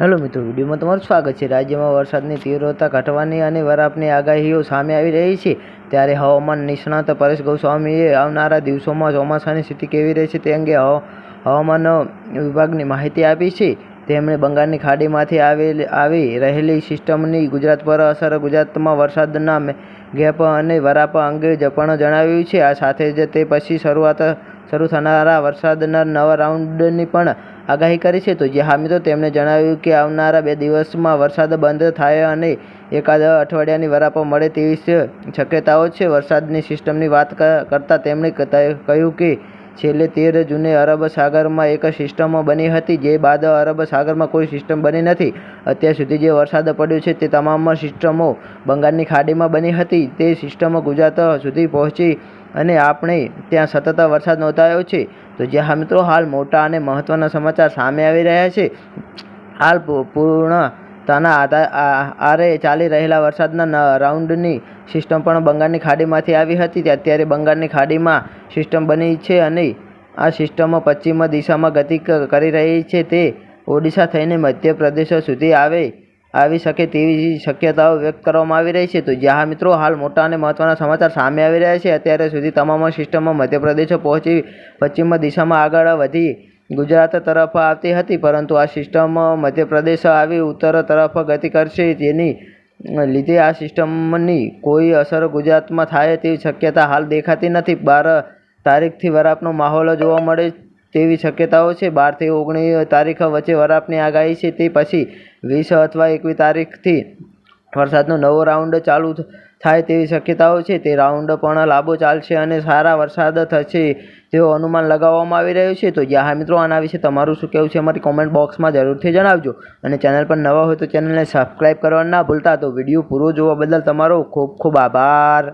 Hello મિત્રો, વિડીયોમાં તમારું સ્વાગત છે। રાજ્યમાં વરસાદની તીવ્રતા ઘટવાની અને વરાપની આગાહીઓ સામે આવી રહી છે, ત્યારે હવામાન નિષ્ણાત પરેશ ગોસ્વામીએ આવનારા દિવસોમાં ચોમાસાની સ્થિતિ કેવી રહેશે તે અંગે હવામાન વિભાગની માહિતી આપી છે। તેમણે બંગાળની ખાડીમાંથી આવી રહેલી સિસ્ટમની ગુજરાત પર અસર, ગુજરાતમાં વરસાદના ગેપ અને વરાપ અંગે પણ જણાવ્યું છે। આ સાથે જ તે પછી શરૂ થનારા વરસાદના નવા રાઉન્ડની પણ આગાહી કરી છે। તો જે મિત્રો, તેમણે જણાવ્યું કે આવનારા 2 દિવસમાં વરસાદ બંધ થાય અને એકાદ અઠવાડિયાની વરાપ મળે તેવી શક્યતાઓ છે। વરસાદની સિસ્ટમની વાત કરતાં તેમણે કહ્યું કે છેલ્લે 13 જૂને અરબ સાગરમાં એક સિસ્ટમ બની હતી, જે બાદ અરબ સાગરમાં કોઈ સિસ્ટમ બની નથી। અત્યાર સુધી જે વરસાદ પડ્યો છે તે તમામ સિસ્ટમો બંગાળની ખાડીમાં બની હતી। તે સિસ્ટમ ગુજરાત સુધી પહોંચી અને આપણે ત્યાં સતત વરસાદ નોંધાયો છે। તો જે મિત્રો, હાલ મોટા અને મહત્વના સમાચાર સામે આવી રહ્યા છે। હાલ પૂર્ણતાના આરે ચાલી રહેલા વરસાદના રાઉન્ડની સિસ્ટમ પણ બંગાળની ખાડીમાંથી આવી હતી। અત્યારે બંગાળની ખાડીમાં સિસ્ટમ બની છે અને આ સિસ્ટમ પશ્ચિમ દિશામાં ગતિ કરી રહી છે। તે ઓડિશા થઈને મધ્યપ્રદેશ સુધી આવી શકે તેવી શક્યતાઓ વ્યક્ત કરવામાં આવી રહી છે। તો જ્યાં મિત્રો, હાલ મોટા અને મહત્વના સમાચાર સામે આવી રહ્યા છે। અત્યાર સુધી તમામ સિસ્ટમ મધ્યપ્રદેશ પહોંચી પશ્ચિમ દિશામાં આગળ વધી ગુજરાત તરફ આવતી હતી, પરંતુ આ સિસ્ટમ મધ્યપ્રદેશ આવી ઉત્તર તરફ ગતિ કરશે, જેની લીધે આ સિસ્ટમની કોઈ અસર ગુજરાતમાં થાય તેવી શક્યતા હાલ દેખાતી નથી। 12 તારીખથી વરાપનો માહોલ જોવા મળે તેવી શક્યતાઓ છે। 12 થી 19 તારીખ વચ્ચે વરાપની આગાહી છે। તે પછી 20 અથવા 21 તારીખથી વરસાદનો નવો રાઉન્ડ ચાલુ થાય તેવી શક્યતાઓ છે। તે રાઉન્ડ પણ લાંબો ચાલશે અને સારા વરસાદ થશે તેવું અનુમાન લગાવવામાં આવી રહ્યું છે। તો જ્યાં મિત્રો, આના વિશે તમારું શું કહેવું છે અમારી કોમેન્ટ બોક્સમાં જરૂરથી જણાવજો અને ચેનલ પર નવા હોય તો ચેનલને સબસ્ક્રાઈબ કરવા ના ભૂલતા। તો વિડીયો પૂરો જોવા બદલ તમારો ખૂબ ખૂબ આભાર।